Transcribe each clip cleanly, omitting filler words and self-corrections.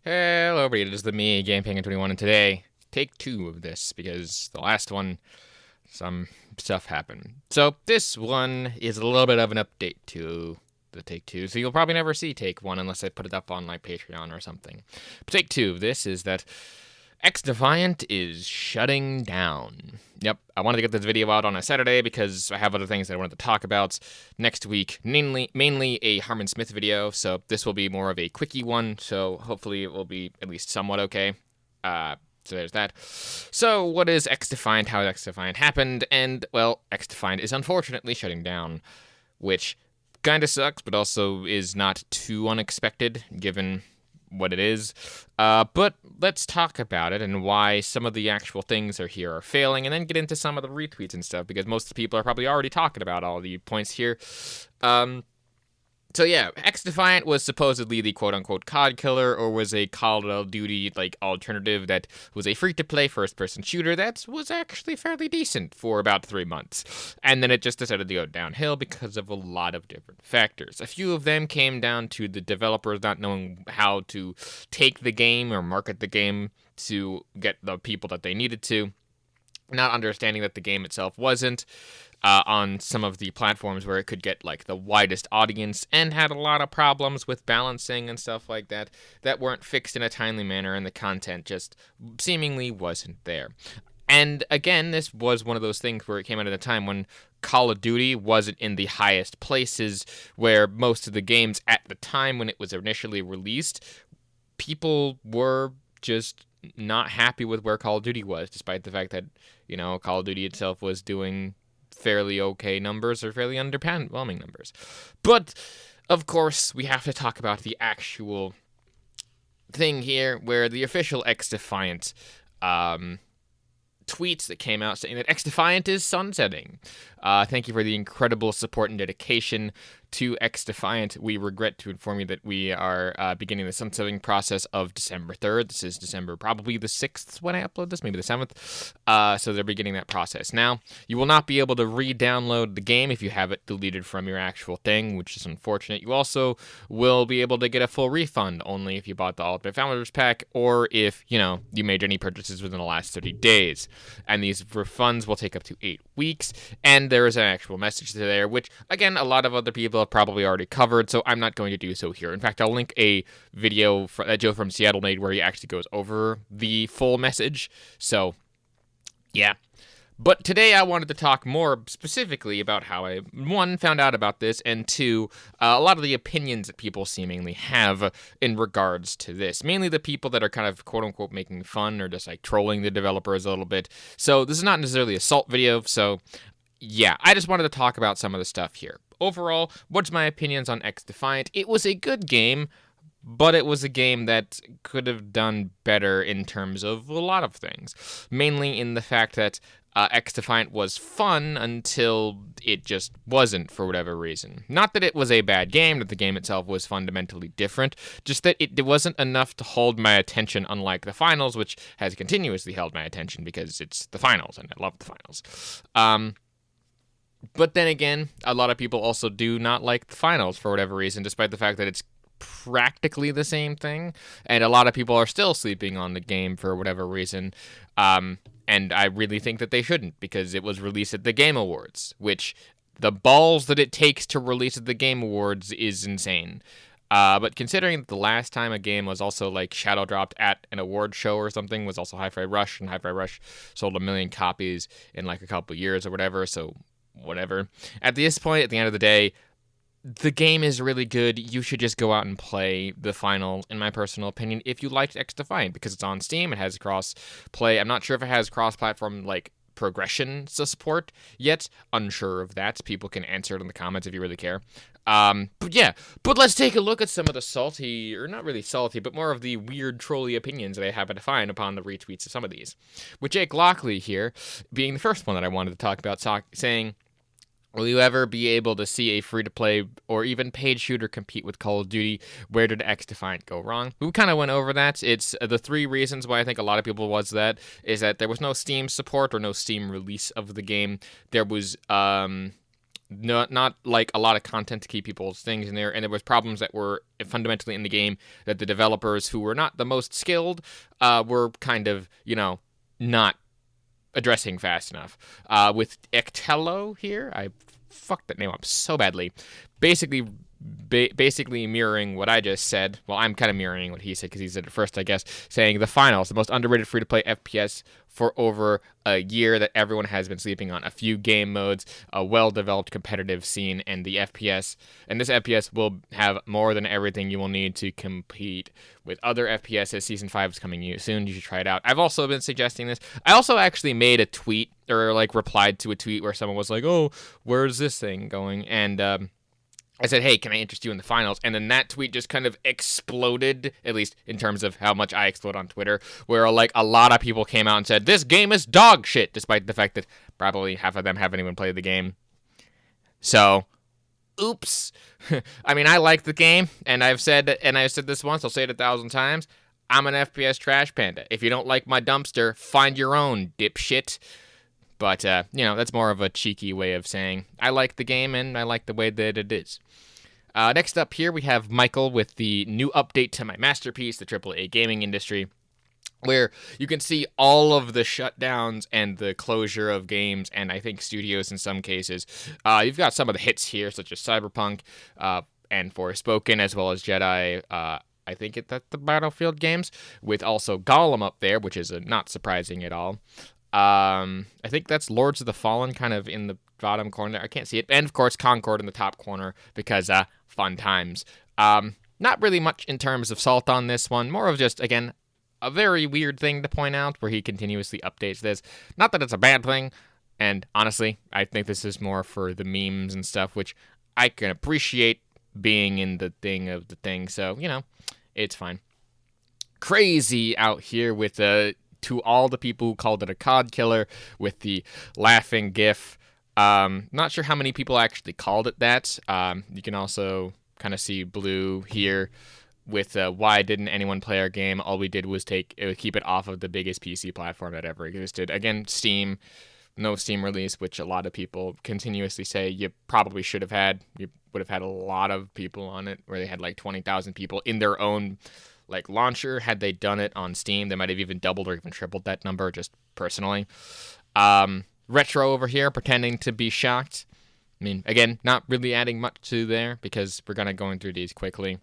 Hello, everybody. It is me, GamePangan21, and today, take two of this, because the last one, some stuff happened. So, this one is a little bit of an update to the take two, so you'll probably never see take one unless I put it up on my Patreon or something. But take two of this is that XDefiant is shutting down. Yep, I wanted to get this video out on a Saturday because I have other things that I wanted to talk about next week, mainly a Harmon Smith video, so this will be more of a quickie one, so hopefully it will be at least somewhat okay. So there's that. So what is XDefiant, how XDefiant happened, and, well, XDefiant is unfortunately shutting down, which kind of sucks, but also is not too unexpected, given what it is. But let's talk about it and why some of the actual things here are failing, and then get into some of the retweets and stuff, because most of the people are probably already talking about all the points here. So yeah, XDefiant was supposedly the quote-unquote COD killer, or was a Call of Duty alternative that was a free-to-play first-person shooter that was actually fairly decent for about 3 months, and then it just decided to go downhill because of a lot of different factors. A few of them came down to the developers not knowing how to take the game or market the game to get the people that they needed to, not understanding that the game itself wasn't on some of the platforms where it could get the widest audience, and had a lot of problems with balancing and stuff like that weren't fixed in a timely manner, and the content just seemingly wasn't there. And again, this was one of those things where it came out at a time when Call of Duty wasn't in the highest places, where most of the games at the time when it was initially released, people were just not happy with where Call of Duty was, despite the fact that, Call of Duty itself was doing fairly okay numbers, or fairly underwhelming numbers. But, of course, we have to talk about the actual thing here, where the official XDefiant tweets that came out saying that XDefiant is sunsetting. Thank you for the incredible support and dedication to XDefiant. We regret to inform you that we are beginning the sunsetting process of December 3rd. This is December probably the 6th when I upload this, maybe the 7th. So they're beginning that process. Now, you will not be able to re-download the game if you have it deleted from your actual thing, which is unfortunate. You also will be able to get a full refund only if you bought the Ultimate Founders Pack, or if, you made any purchases within the last 30 days. And these refunds will take up to 8 weeks, and there is an actual message there, which, again, a lot of other people have probably already covered, so I'm not going to do so here. In fact, I'll link a video that Joe from Seattle made where he actually goes over the full message, so, yeah. But today I wanted to talk more specifically about how I, one, found out about this, and two, a lot of the opinions that people seemingly have in regards to this. Mainly the people that are kind of quote-unquote making fun, or just trolling the developers a little bit. So this is not necessarily a assault video, so yeah, I just wanted to talk about some of the stuff here. Overall, what's my opinions on XDefiant? It was a good game, but it was a game that could have done better in terms of a lot of things. Mainly in the fact that XDefiant was fun until it just wasn't, for whatever reason. Not that it was a bad game, that the game itself was fundamentally different, just that it wasn't enough to hold my attention, unlike the finals, which has continuously held my attention because it's the finals, and I love the finals. But then again, a lot of people also do not like the finals for whatever reason, despite the fact that it's practically the same thing, and a lot of people are still sleeping on the game for whatever reason. And I really think that they shouldn't, because it was released at the Game Awards, which the balls that it takes to release at the Game Awards is insane. But considering that the last time a game was also shadow dropped at an award show or something was also Hi-Fi Rush, and Hi-Fi Rush sold 1 million copies in a couple years or whatever, so whatever. At this point, at the end of the day, the game is really good. You should just go out and play the final, in my personal opinion, if you liked XDefiant, because it's on Steam, it has cross-play. I'm not sure if it has cross-platform, progression support yet. Unsure of that. People can answer it in the comments if you really care. But yeah, let's take a look at some of the salty, or not really salty, but more of the weird, trolly opinions that I happen to find upon the retweets of some of these. With Jake Lockley here being the first one that I wanted to talk about, saying, will you ever be able to see a free-to-play or even paid shooter compete with Call of Duty? Where did XDefiant go wrong? We kind of went over that. It's the 3 reasons why I think a lot of people is that there was no Steam support or no Steam release of the game. There was not like a lot of content to keep people's things in there, and there was problems that were fundamentally in the game that the developers, who were not the most skilled, were kind of, not addressing fast enough. With Ectello here, I fucked that name up so badly. Basically mirroring what I just said. Well, I'm kind of mirroring what he said because he said it first, I guess, saying the finals, the most underrated free-to-play FPS for over a year that everyone has been sleeping on. A few game modes, a well-developed competitive scene, and the FPS. And this FPS will have more than everything you will need to compete with other FPSs. Season 5 is coming soon. You should try it out. I've also been suggesting this. I also actually made a tweet, or replied to a tweet where someone was like, "Oh, where's this thing going?" And I said, "Hey, can I interest you in the finals?" And then that tweet just kind of exploded, at least in terms of how much I explode on Twitter, where a lot of people came out and said, "This game is dog shit," despite the fact that probably half of them haven't even played the game. So, oops. I mean, I like the game, and I've said this once, I'll say it 1,000 times. I'm an FPS trash panda. If you don't like my dumpster, find your own, dipshit. But, that's more of a cheeky way of saying I like the game and I like the way that it is. Next up here, we have Michael with the new update to my masterpiece, the AAA gaming industry, where you can see all of the shutdowns and the closure of games, and I think studios in some cases. You've got some of the hits here, such as Cyberpunk and Forspoken, as well as Jedi. I think that's the Battlefield games, with also Gollum up there, which is not surprising at all. I think that's Lords of the Fallen kind of in the bottom corner. I can't see it. And, of course, Concord in the top corner because fun times. Not really much in terms of salt on this one. More of just, again, a very weird thing to point out where he continuously updates this. Not that it's a bad thing. And, honestly, I think this is more for the memes and stuff, which I can appreciate being in the thing of the thing. So, it's fine. Crazy out here with to all the people who called it a COD killer with the laughing GIF. Not sure how many people actually called it that. You can also kind of see blue here with why didn't anyone play our game? All we did was keep it off of the biggest PC platform that ever existed. Again, Steam, no Steam release, which a lot of people continuously say you probably should have had. You would have had a lot of people on it, where they had 20,000 people in their own launcher. Had they done it on Steam, they might have even doubled or even tripled that number, just personally. Retro over here pretending to be shocked. I mean, again, not really adding much to there because we're going through these quickly.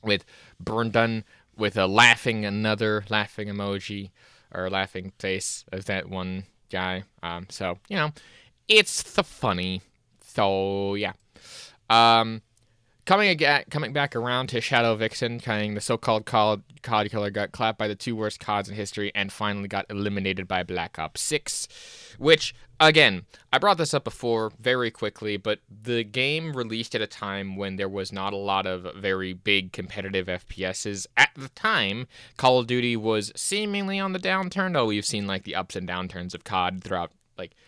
With Burndon with another laughing emoji or laughing face as that one guy. So, it's the funny. So, yeah. Coming back around to Shadow Vixen, the so-called COD killer got clapped by the two worst CODs in history and finally got eliminated by Black Ops 6, which, again, I brought this up before very quickly, but the game released at a time when there was not a lot of very big competitive FPSs. At the time, Call of Duty was seemingly on the downturn, though we've seen the ups and downturns of COD throughout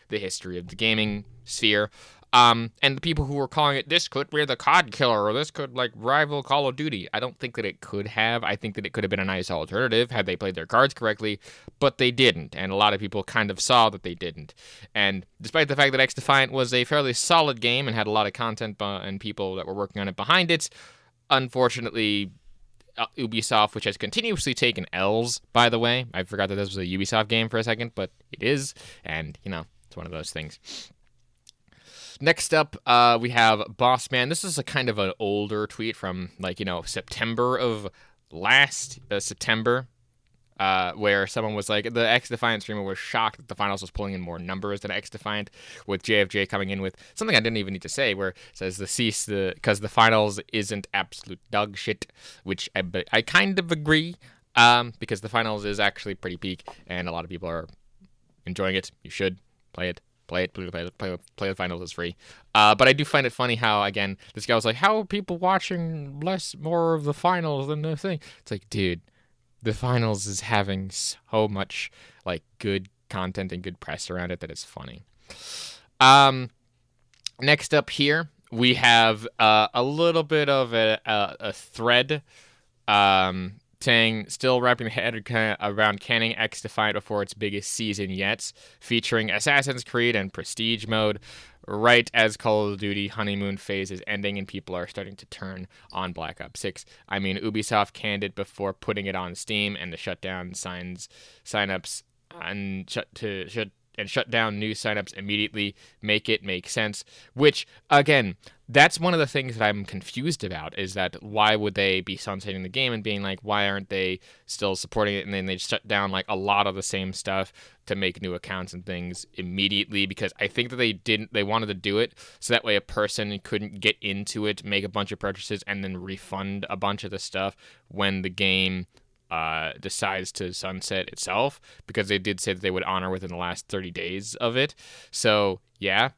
the history of the gaming sphere. And the people who were calling it, this could be the COD killer, or this could rival Call of Duty. I don't think that it could have. I think that it could have been a nice alternative had they played their cards correctly, but they didn't. And a lot of people kind of saw that they didn't. And despite the fact that XDefiant was a fairly solid game and had a lot of content and people that were working on it behind it, unfortunately, Ubisoft, which has continuously taken L's, by the way. I forgot that this was a Ubisoft game for a second, but it is. And, it's one of those things. Next up, we have Boss Man. This is a kind of an older tweet from, September of last September, where someone was like, the XDefiant streamer was shocked that the finals was pulling in more numbers than XDefiant, with JFJ coming in with something I didn't even need to say, where it says because the finals isn't absolute dog shit, which I kind of agree, because the finals is actually pretty peak, and a lot of people are enjoying it. You should play it. Play the finals is free. But I do find it funny how, again, this guy was like, how are people watching more of the finals than the thing? It's like, dude, the finals is having so much, good content and good press around it that it's funny. Next up here, we have a little bit of a thread saying, still wrapping the head around canning XDefiant before its biggest season yet, featuring Assassin's Creed and Prestige mode. right as Call of Duty honeymoon phase is ending and people are starting to turn on Black Ops 6. I mean, Ubisoft canned it before putting it on Steam, and the shutdown signups and shut down new signups immediately make it make sense. Which, again, that's one of the things that I'm confused about, is that why would they be sunsetting the game and being like, why aren't they still supporting it? And then they shut down like a lot of the same stuff to make new accounts and things immediately, because I think that they wanted to do it so that way a person couldn't get into it, make a bunch of purchases, and then refund a bunch of the stuff when the game decides to sunset itself, because they did say that they would honor within the last 30 days of it. So yeah,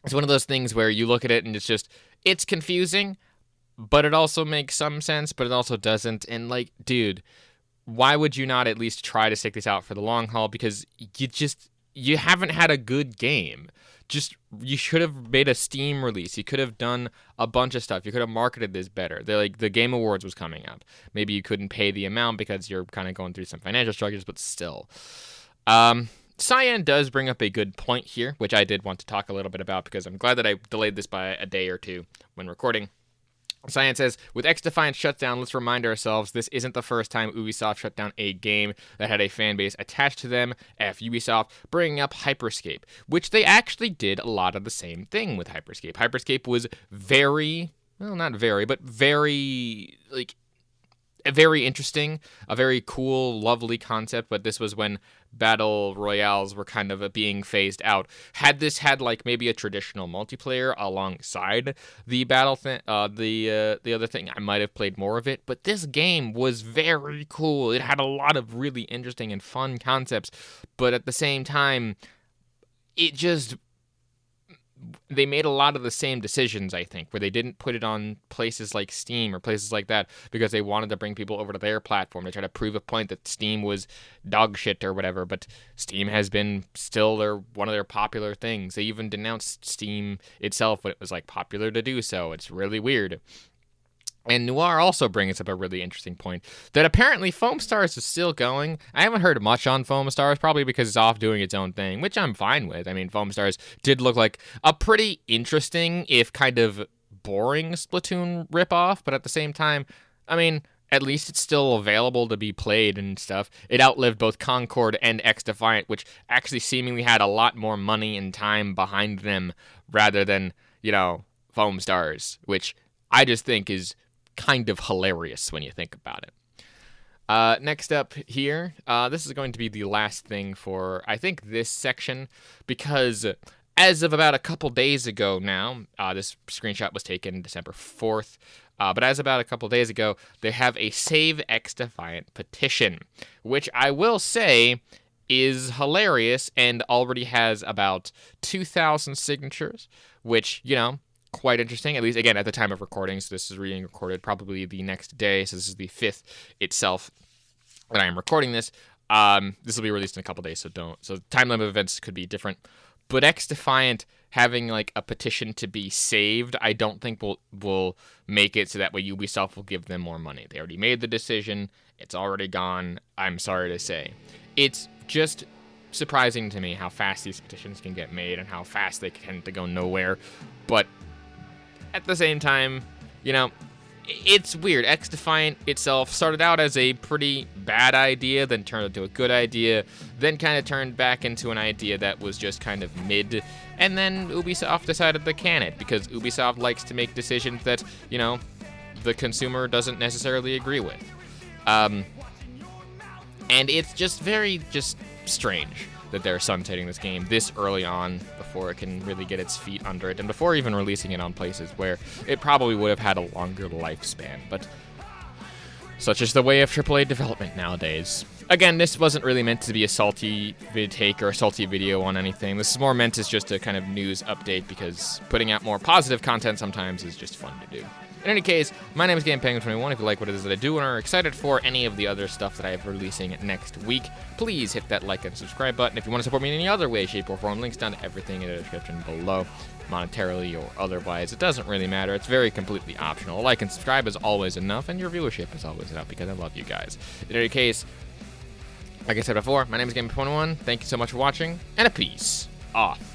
it's one of those things where you look at it and it's confusing, but it also makes some sense, but it also doesn't. And like, dude, why would you not at least try to stick this out for the long haul? Because you haven't had a good game. You should have made a Steam release. You could have done a bunch of stuff. You could have marketed this better. The Game Awards was coming up. Maybe you couldn't pay the amount because you're kind of going through some financial struggles, but still. Cyan does bring up a good point here, which I did want to talk a little bit about because I'm glad that I delayed this by a day or two when recording. Cyan says, with XDefiant shutdown, let's remind ourselves this isn't the first time Ubisoft shut down a game that had a fan base attached to them. Ubisoft, bringing up Hyperscape, which they actually did a lot of the same thing with Hyperscape. Hyperscape was very interesting, a very cool, lovely concept, but this was when battle royales were kind of being phased out. Had this had like maybe a traditional multiplayer alongside the battle the other thing, I might have played more of it, but this game was very cool. It had a lot of really interesting and fun concepts, but at the same time, they made a lot of the same decisions, I think, where they didn't put it on places like Steam or places like that because they wanted to bring people over to their platform to try to prove a point that Steam was dog shit or whatever. But Steam has been still one of their popular things. They even denounced Steam itself when it was like popular to do so. It's really weird. And Noir also brings up a really interesting point that apparently Foam Stars is still going. I haven't heard much on Foam Stars, probably because it's off doing its own thing, which I'm fine with. I mean, Foam Stars did look like a pretty interesting, if kind of boring Splatoon ripoff, but at the same time, I mean, at least it's still available to be played and stuff. It outlived both Concord and XDefiant, which actually seemingly had a lot more money and time behind them rather than, Foam Stars, which I just think is kind of hilarious when you think about it. Next up here, this is going to be the last thing for, I think, this section, because as of about a couple days ago now, this screenshot was taken December 4th, but as about a couple days ago, they have a Save XDefiant petition, which I will say is hilarious and already has about 2,000 signatures, which, quite interesting, at least, again, at the time of recording, so this is being recorded probably the next day, so this is the 5th itself that I am recording this. This will be released in a couple days, so time limit events could be different, but XDefiant having, like, a petition to be saved, I don't think will make it so that way Ubisoft will give them more money. They already made the decision, it's already gone, I'm sorry to say. It's just surprising to me how fast these petitions can get made and how fast they tend to go nowhere, but at the same time, it's weird. XDefiant itself started out as a pretty bad idea, then turned into a good idea, then kind of turned back into an idea that was just kind of mid, and then Ubisoft decided to can it, because Ubisoft likes to make decisions that, the consumer doesn't necessarily agree with. And it's just very strange that they're sunsetting this game this early on before it can really get its feet under it and before even releasing it on places where it probably would have had a longer lifespan. But such is the way of AAA development nowadays. Again, this wasn't really meant to be a salty take or a salty video on anything. This is more meant as just a kind of news update because putting out more positive content sometimes is just fun to do. In any case, my name is GamePenguin21. If you like what it is that I do and are excited for any of the other stuff that I have releasing next week, please hit that like and subscribe button. If you want to support me in any other way, shape, or form, links down to everything in the description below, monetarily or otherwise. It doesn't really matter. It's very completely optional. A like and subscribe is always enough, and your viewership is always enough because I love you guys. In any case, like I said before, my name is GamePenguin21. Thank you so much for watching, and a peace off.